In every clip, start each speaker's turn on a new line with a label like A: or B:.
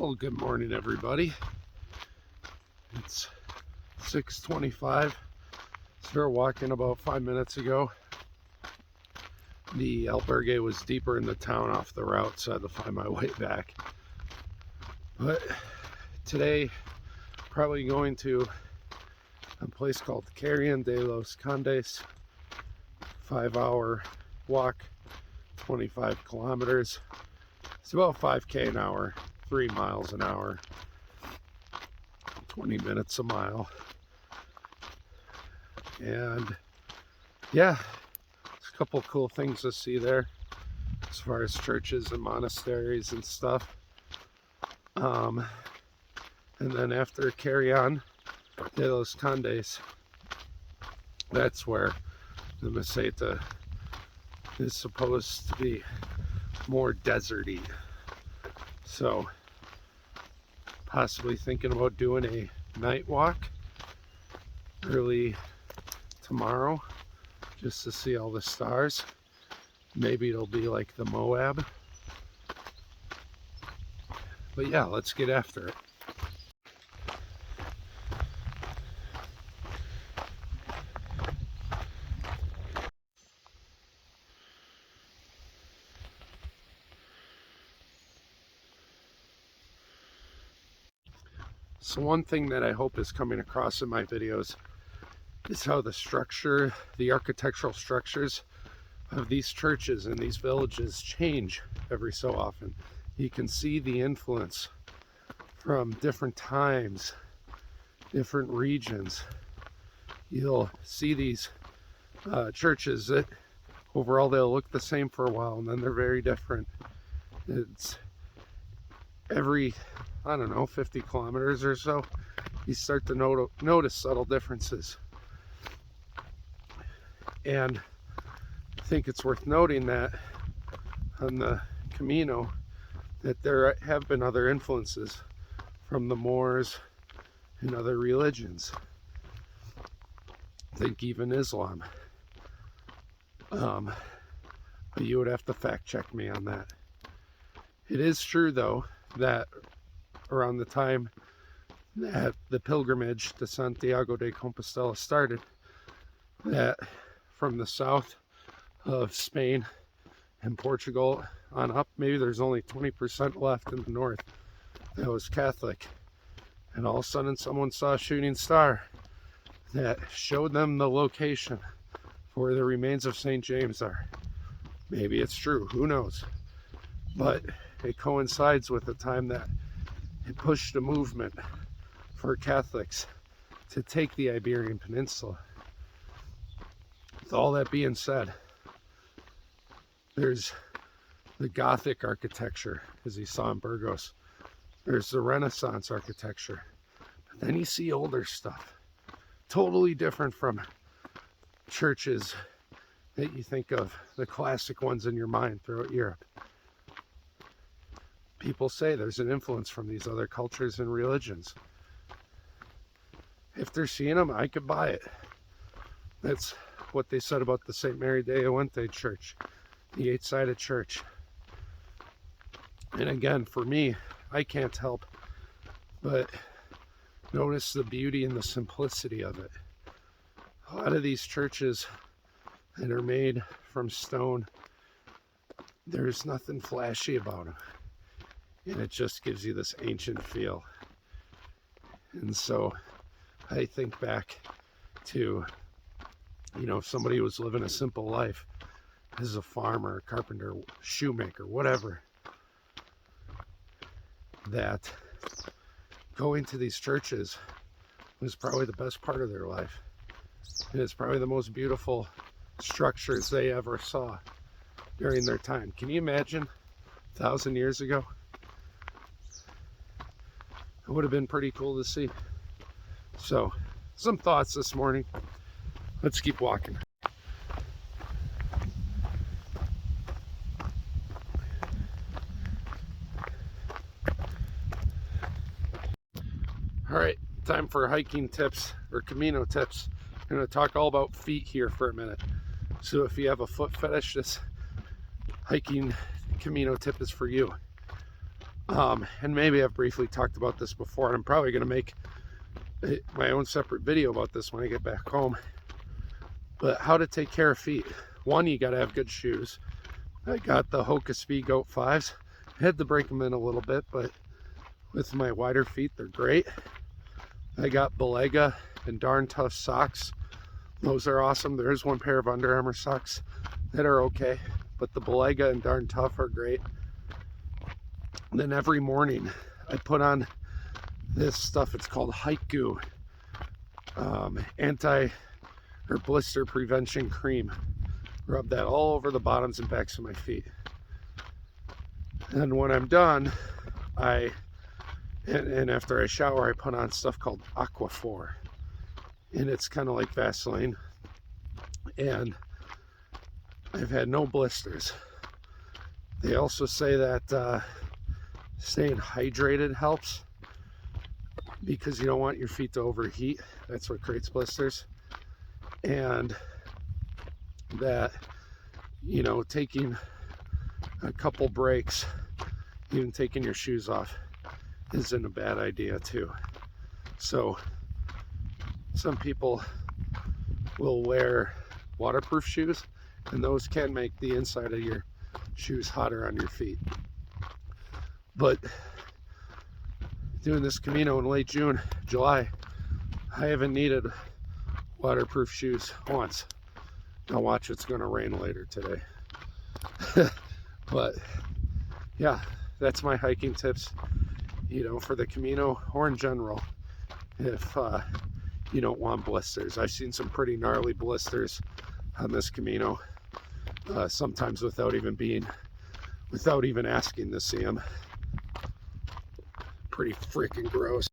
A: Well, good morning, everybody. It's 6:25. Started walking about 5 minutes ago. The albergue was deeper in the town off the route, so I had to find my way back. But today, probably going to a place called Carrión de los Condes. 5-hour walk, 25 kilometers. It's about 5K an hour, 3 miles an hour, 20 minutes a mile. And yeah, there's a couple cool things to see there as far as churches and monasteries and stuff. And then after Carrión de los Condes, that's where the Meseta is supposed to be more deserty. So possibly thinking about doing a night walk early tomorrow just to see all the stars. Maybe it'll be like the Moab. But yeah, let's get after it. So one thing that I hope is coming across in my videos is how the architectural structures of these churches and these villages change every so often. You can see the influence from different times, different regions. You'll see these churches that overall they'll look the same for a while and then they're very different. It's every, I don't know, 50 kilometers or so, you start to notice subtle differences. And I think it's worth noting that on the Camino, that there have been other influences from the Moors and other religions. I think even Islam. But you would have to fact check me on that. It is true, though, that around the time that the pilgrimage to Santiago de Compostela started, that from the south of Spain and Portugal on up, maybe there's only 20% left in the north that was Catholic. And all of a sudden someone saw a shooting star that showed them the location where the remains of St. James are. Maybe it's true, who knows? But it coincides with the time that it pushed a movement for Catholics to take the Iberian Peninsula. With all that being said, there's the Gothic architecture, as you saw in Burgos. There's the Renaissance architecture. But then you see older stuff, totally different from churches that you think of, the classic ones in your mind throughout Europe. People say there's an influence from these other cultures and religions. If they're seeing them, I could buy it. That's what they said about the St. Mary de Oente church, the 8-sided church. And again, for me, I can't help but notice the beauty and the simplicity of it. A lot of these churches that are made from stone, there's nothing flashy about them. And it just gives you this ancient feel. And so I think back to, if somebody was living a simple life as a farmer, carpenter, shoemaker, whatever, that going to these churches was probably the best part of their life. And it's probably the most beautiful structures they ever saw during their time. Can you imagine 1,000 years ago? It would have been pretty cool to see. So, some thoughts this morning. Let's keep walking. All right, time for hiking tips or Camino tips. I'm going to talk all about feet here for a minute. So if you have a foot fetish, this hiking Camino tip is for you. And maybe I've briefly talked about this before, and I'm probably going to make my own separate video about this when I get back home. But how to take care of feet. One, you got to have good shoes. I got the Hoka Speed Goat 5s. I had to break them in a little bit, but with my wider feet, they're great. I got Boadilla and Darn Tough socks. Those are awesome. There is one pair of Under Armour socks that are okay, but the Boadilla and Darn Tough are great. And then every morning I put on this stuff. It's called Haiku anti or blister prevention cream. Rub that all over the bottoms and backs of my feet. And when I'm done, and after I shower, I put on stuff called Aquaphor, and it's kind of like Vaseline, and I've had no blisters. They also say that staying hydrated helps, because you don't want your feet to overheat. That's what creates blisters. And that, you know, taking a couple breaks, even taking your shoes off, isn't a bad idea too. So some people will wear waterproof shoes, and those can make the inside of your shoes hotter on your feet. But doing this Camino in late June, July, I haven't needed waterproof shoes once. Now watch, it's going to rain later today. But yeah, that's my hiking tips, you know, for the Camino or in general, if you don't want blisters. I've seen some pretty gnarly blisters on this Camino, sometimes without even asking to see them. Pretty freaking gross.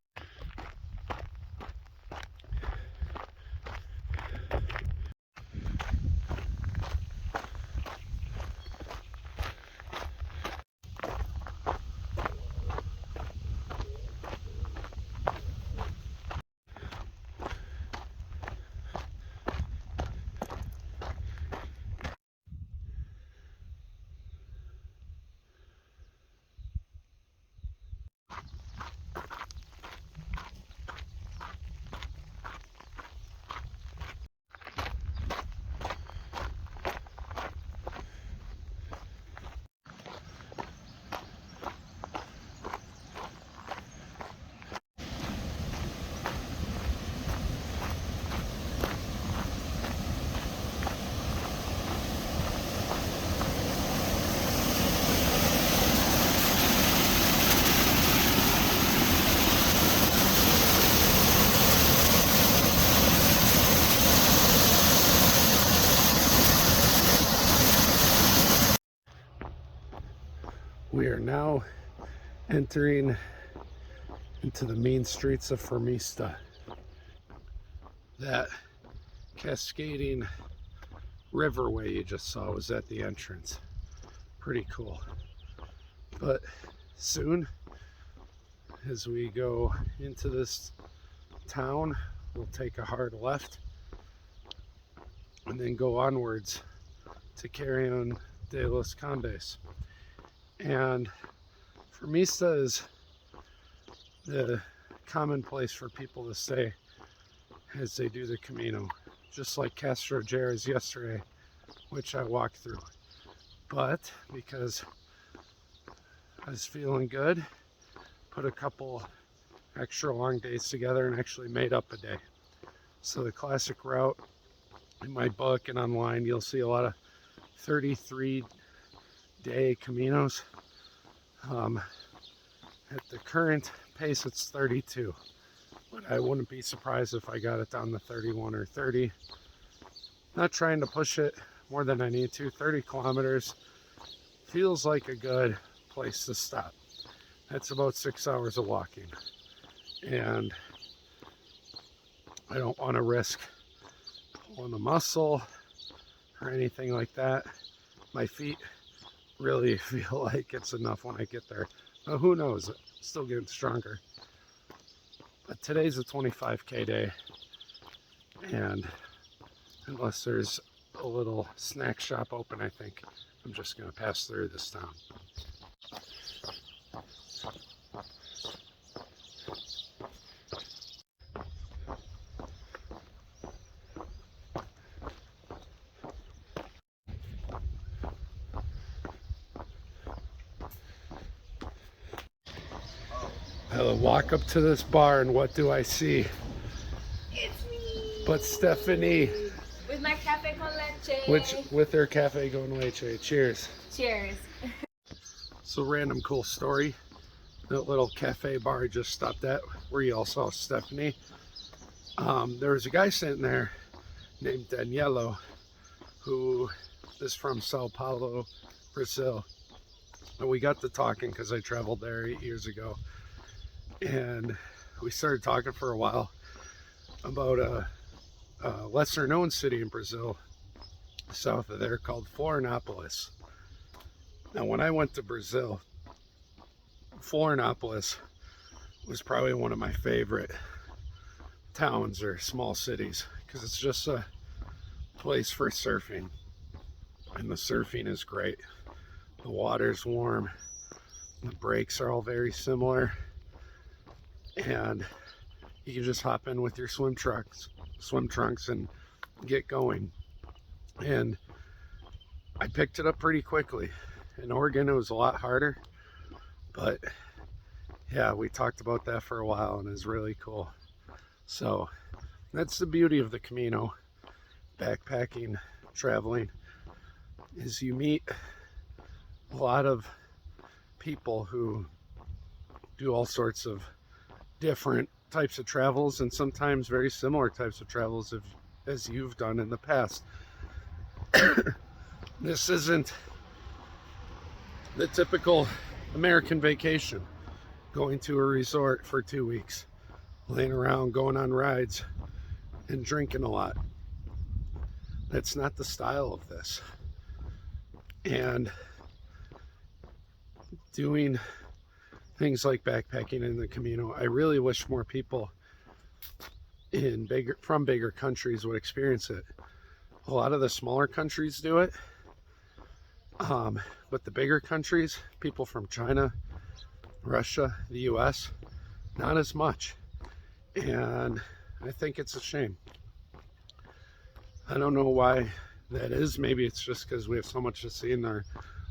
A: We are now entering into the main streets of Meseta. That cascading riverway you just saw was at the entrance. Pretty cool. But soon, as we go into this town, we'll take a hard left and then go onwards to Carrión de los Condes. And for Meseta is the common place for people to stay as they do the Camino, just like Castro Jerez yesterday, which I walked through. But because I was feeling good, put a couple extra long days together and actually made up a day. So the classic route in my book and online, you'll see a lot of 33-day Caminos. At the current pace, it's 32, but I wouldn't be surprised if I got it down to 31 or 30. Not trying to push it more than I need to. 30 kilometers feels like a good place to stop. That's about 6 hours of walking, and I don't want to risk pulling a muscle or anything like that. My feet really feel like it's enough when I get there. But who knows? Still getting stronger. But today's a 25K day, and unless there's a little snack shop open, I think I'm just going to pass through this town. I walk up to this bar and what do I see?
B: It's me!
A: But Stephanie.
B: With my cafe con leche.
A: With her cafe con leche. Cheers.
B: Cheers.
A: So random cool story. That little cafe bar I just stopped at where you all saw Stephanie. There was a guy sitting there named Danielo who is from Sao Paulo, Brazil. And we got to talking because I traveled there 8 years ago. And we started talking for a while about a lesser known city in Brazil, south of there, called Florianopolis. Now, when I went to Brazil, Florianopolis was probably one of my favorite towns or small cities because it's just a place for surfing, and the surfing is great. The water's warm, the breaks are all very similar, and you can just hop in with your swim trunks and get going. And I picked it up pretty quickly. In Oregon it was a lot harder, but yeah, we talked about that for a while and it's really cool. So that's the beauty of the Camino, backpacking, traveling, is you meet a lot of people who do all sorts of different types of travels, and sometimes very similar types of travels as you've done in the past. This isn't the typical American vacation, going to a resort for 2 weeks, laying around, going on rides, and drinking a lot. That's not the style of this. And doing things like backpacking in the Camino, I really wish more people from bigger countries would experience it. A lot of the smaller countries do it, but the bigger countries, people from China, Russia, the US, not as much. And I think it's a shame. I don't know why that is. Maybe it's just because we have so much to see in our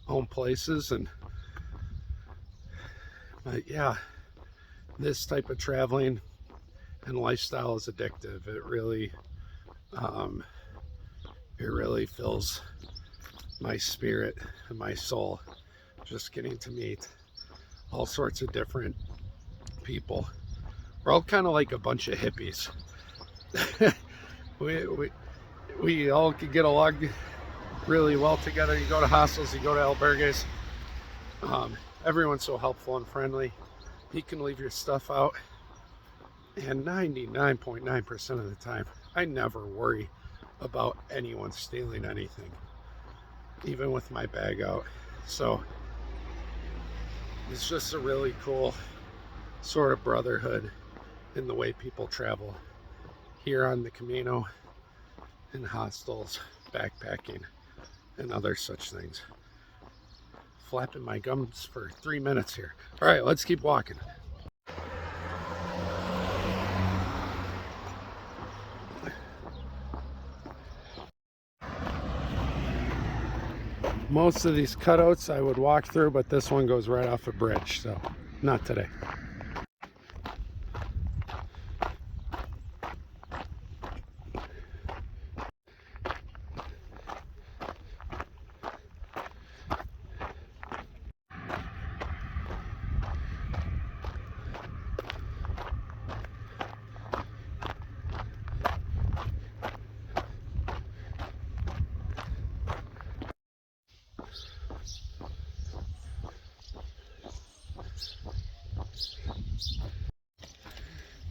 A: own places. But yeah, this type of traveling and lifestyle is addictive. It really fills my spirit and my soul, just getting to meet all sorts of different people. We're all kind of like a bunch of hippies. we all can get along really well together. You go to hostels, you go to albergues. Everyone's so helpful and friendly. You can leave your stuff out, and 99.9% of the time, I never worry about anyone stealing anything, even with my bag out. So it's just a really cool sort of brotherhood in the way people travel here on the Camino, in hostels, backpacking, and other such things. Flapping my gums for 3 minutes here. All right, let's keep walking. Most of these cutouts I would walk through, but this one goes right off a bridge, so not today.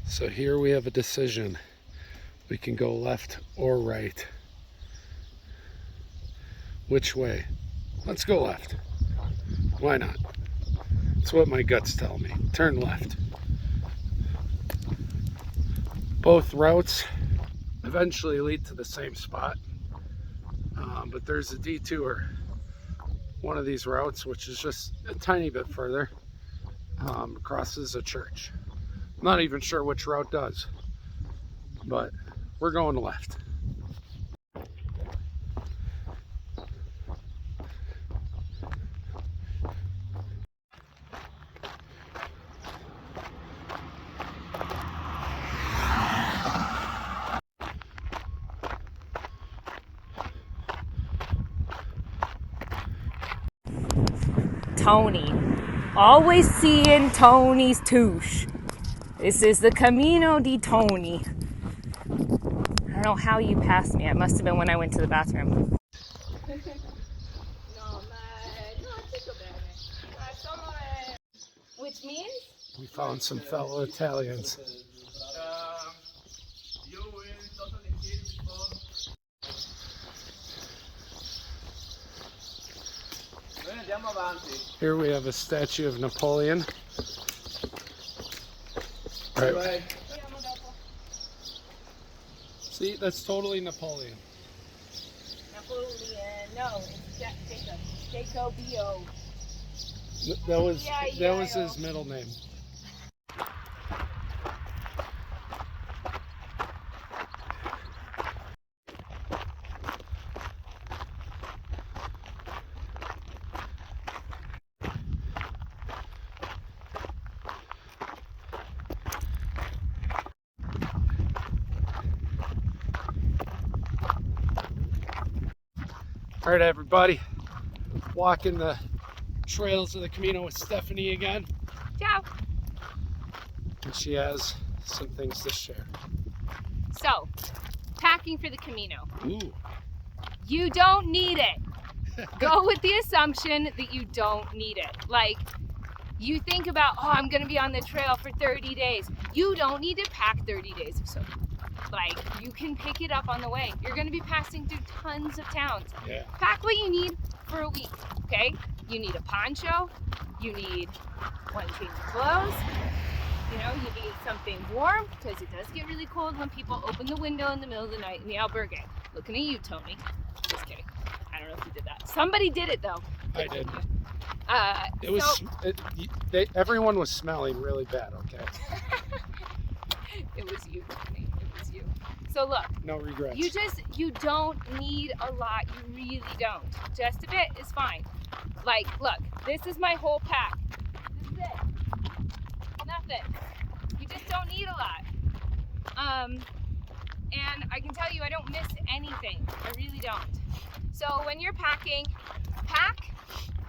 A: So here we have a decision. We can go left or right. Which way? Let's go left. Why not? It's what my guts tell me. Turn left. Both routes eventually lead to the same spot, but there's a detour. One of these routes, which is just a tiny bit further, crosses a church. Not even sure which route does, but we're going left.
C: Tony. Always seeing Tony's touche. This is the Camino di Tony. I don't know how you passed me. It must have been when I went to the bathroom. Which means?
A: We found some fellow Italians. Here we have a statue of Napoleon. Right. See, that's totally Napoleon.
C: Napoleon. No, it's Jacob. Jacobio.
A: That was his middle name. All right, everybody, walking the trails of the Camino with Stephanie again.
C: Ciao.
A: And she has some things to share.
C: So, packing for the Camino.
A: Ooh.
C: You don't need it. Go with the assumption that you don't need it. Like, you think about, oh, I'm gonna be on the trail for 30 days. You don't need to pack 30 days of soap. Like, you can pick it up on the way. You're gonna be passing through tons of towns.
A: Yeah.
C: Pack what you need for a week, okay? You need a poncho, you need one change of clothes, you know, you need something warm, because it does get really cold when people open the window in the middle of the night in the albergue. Looking at you, Tony. Just kidding. I don't know if you did that. Somebody did it, though.
A: I did. Everyone was smelling really bad, okay?
C: It was you, Tony. It was you. So look.
A: No regrets.
C: You don't need a lot. You really don't. Just a bit is fine. Like, look, this is my whole pack. This is it. Nothing. You just don't need a lot. And I can tell you, I don't miss anything. I really don't. So when you're packing, pack,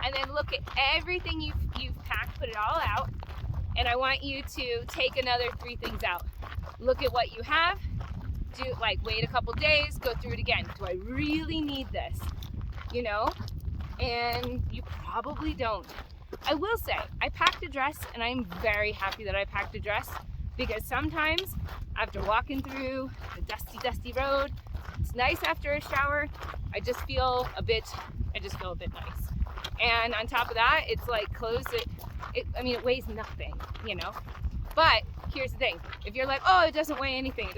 C: and then look at everything you've packed, put it all out, and I want you to take another 3 things out. Look at what you have, wait a couple days, go through it again. Do I really need this? You know? And you probably don't. I will say, I packed a dress, and I'm very happy that I packed a dress, because sometimes after walking through the dusty road, it's nice after a shower. I just feel a bit nice. And on top of that, it's like clothes that, it weighs nothing, you know? But here's the thing. If you're like, oh, it doesn't weigh anything.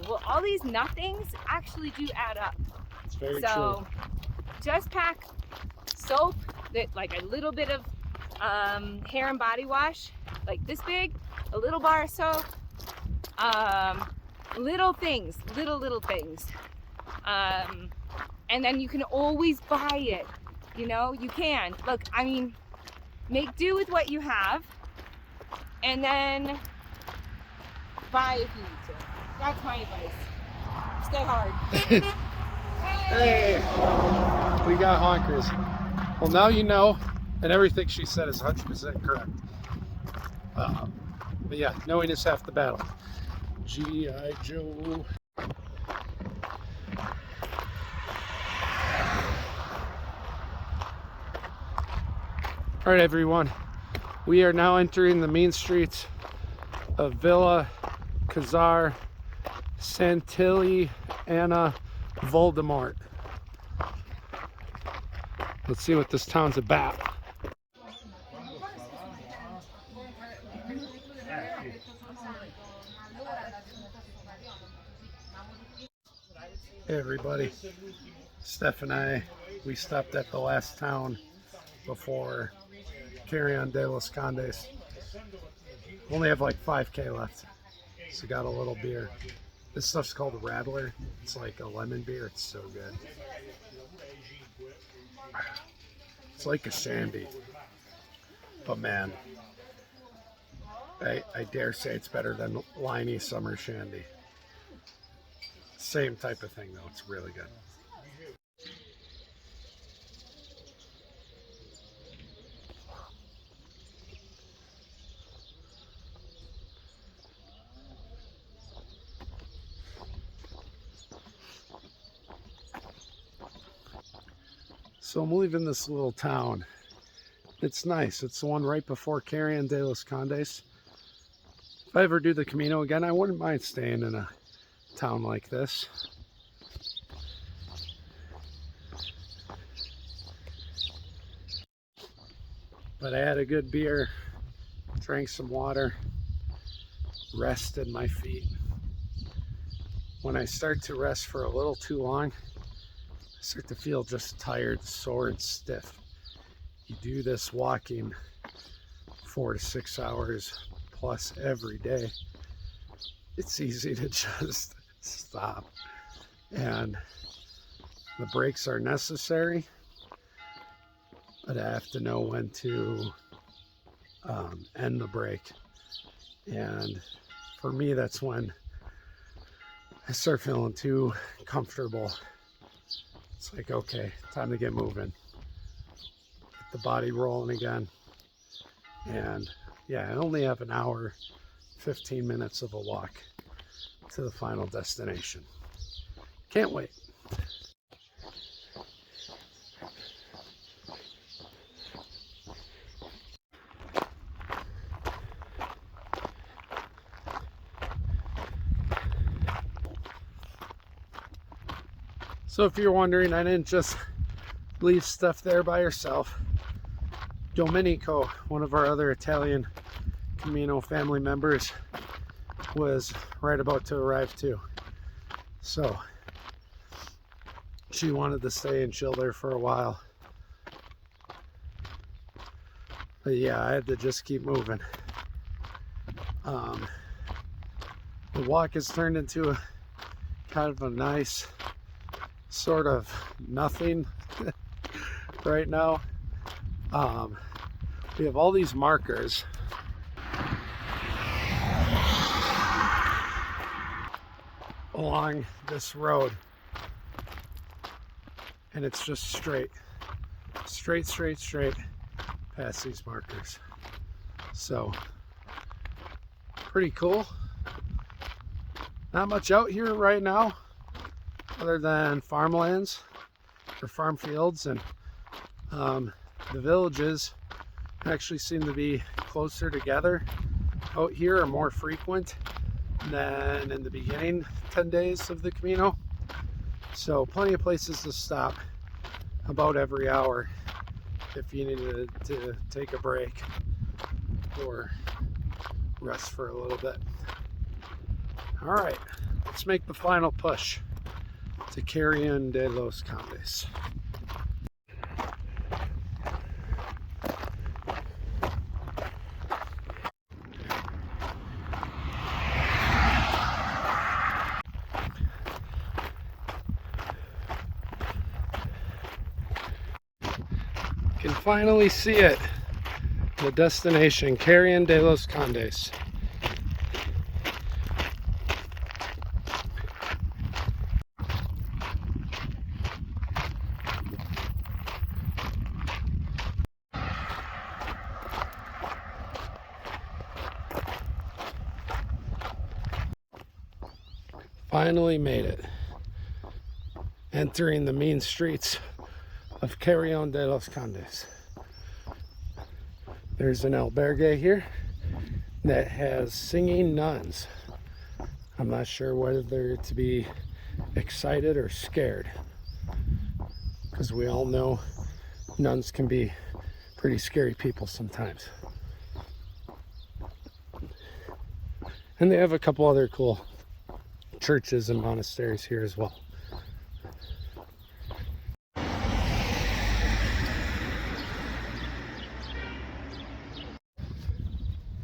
C: Well, all these nothings actually do add up.
A: It's very true.
C: So just pack soap, like a little bit of hair and body wash, like this big, a little bar of soap, little things. And then you can always buy it. You know, you can. Look, make do with what you have, and then buy if you need to. That's my advice. Stay hard.
A: Hey, we got honkers. Well, now you know, and everything she said is 100% correct. But yeah, knowing is half the battle. G.I. Joe. All right, everyone. We are now entering the main streets of Villa Casar Santilli Anna Voldemort. Let's see what this town's about. Hey everybody, Steph and I, we stopped at the last town before Carrión de los Condes. Only have like 5K left, so got a little beer. This stuff's called a Rattler. It's like a lemon beer. It's so good. It's like a shandy, but man, I dare say it's better than Liney Summer Shandy. Same type of thing though. It's really good. So I'm leaving this little town. It's nice. It's the one right before Carrión de los Condes. If I ever do the Camino again, I wouldn't mind staying in a town like this. But I had a good beer, drank some water, rested my feet. When I start to rest for a little too long, I start to feel just tired, sore, and stiff. You do this walking 4 to 6 hours plus every day, it's easy to just stop. And the breaks are necessary, but I have to know when to end the break. And for me, that's when I start feeling too comfortable. It's like, okay, time to get moving. Get the body rolling again. And yeah, I only have an hour, 15 minutes of a walk to the final destination. Can't wait. So if you're wondering, I didn't just leave stuff there by herself. Domenico, one of our other Italian Camino family members, was right about to arrive too. So she wanted to stay and chill there for a while. But yeah, I had to just keep moving. The walk has turned into a kind of a nice sort of nothing right now. We have all these markers along this road, and it's just straight past these markers. So pretty cool. Not much out here right now other than farmlands or farm fields, and the villages actually seem to be closer together out here, are more frequent than in the beginning 10 days of the Camino. So plenty of places to stop about every hour if you needed to take a break or rest for a little bit. All right, let's make the final push to Carrión de los Condes. Can finally see it, the destination, Carrión de los Condes. Finally made it. Entering the mean streets of Carrión de los Condes. There's an albergue here that has singing nuns. I'm not sure whether they're to be excited or scared, because we all know nuns can be pretty scary people sometimes. And they have a couple other cool churches and monasteries here as well.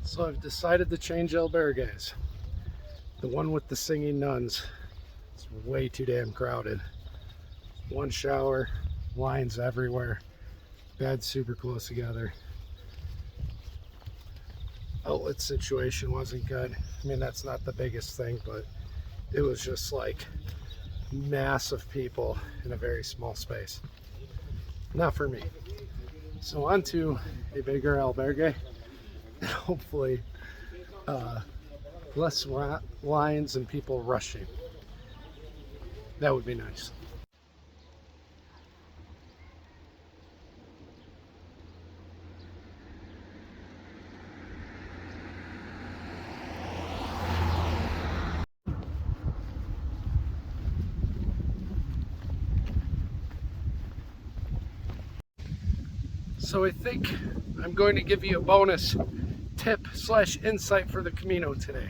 A: So I've decided to change albergues. The one with the singing nuns, it's way too damn crowded. One shower, lines everywhere, beds super close together. Outlet situation wasn't good. I mean, that's not the biggest thing, but it was just like massive people in a very small space. Not for me. So on to a bigger albergue. Hopefully less lines and people rushing. That would be nice. So I think I'm going to give you a bonus tip slash insight for the Camino today.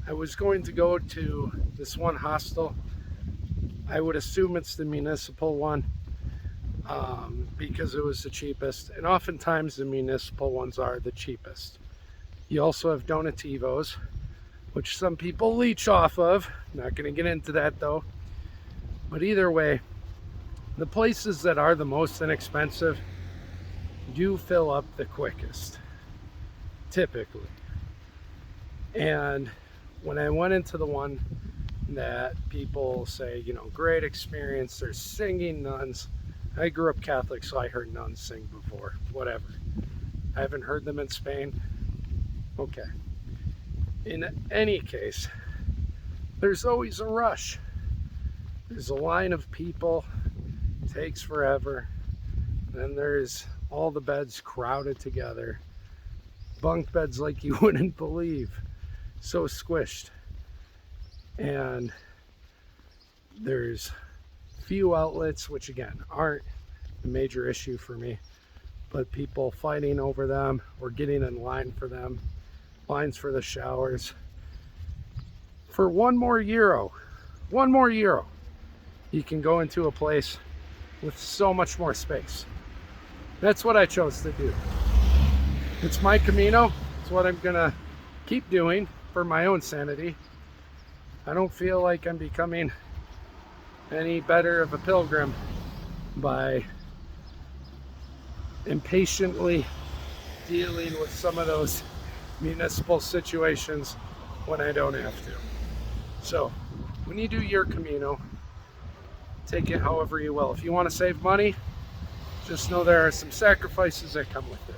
A: I was going to go to this one hostel. I would assume it's the municipal one because it was the cheapest, and oftentimes the municipal ones are the cheapest. You also have donativos, which some people leech off of. Not going to get into that though. But either way, the places that are the most inexpensive do fill up the quickest, typically. And when I went into the one that people say, you know, great experience, there's singing nuns. I grew up Catholic, so I heard nuns sing before, whatever. I haven't heard them in Spain. Okay. In any case, there's always a rush. There's a line of people, it takes forever. Then there's all the beds crowded together. Bunk beds like you wouldn't believe. So squished. And there's few outlets, which again aren't a major issue for me, but people fighting over them or getting in line for them, lines for the showers. For €1 more, €1 more, you can go into a place with so much more space. That's what I chose to do. It's my Camino. It's what I'm gonna keep doing for my own sanity. I don't feel like I'm becoming any better of a pilgrim by impatiently dealing with some of those municipal situations when I don't have to. So when you do your Camino, take it however you will. If you want to save money, just know there are some sacrifices that come with it.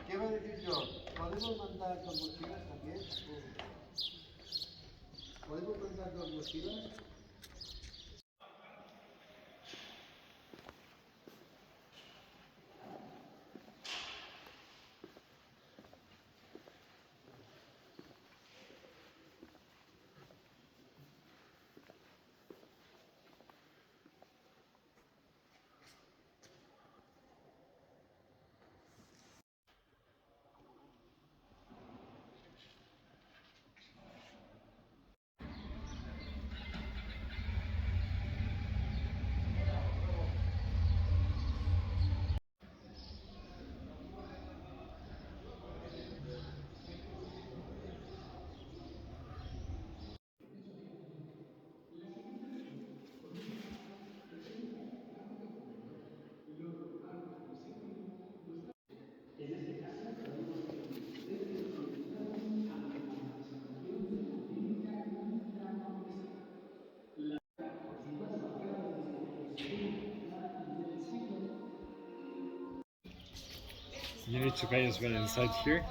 D: ¿Qué va a decir yo? ¿Podemos mandar dos mochilas también? ¿Podemos mandar dos mochilas?
E: You need to pay as well inside here.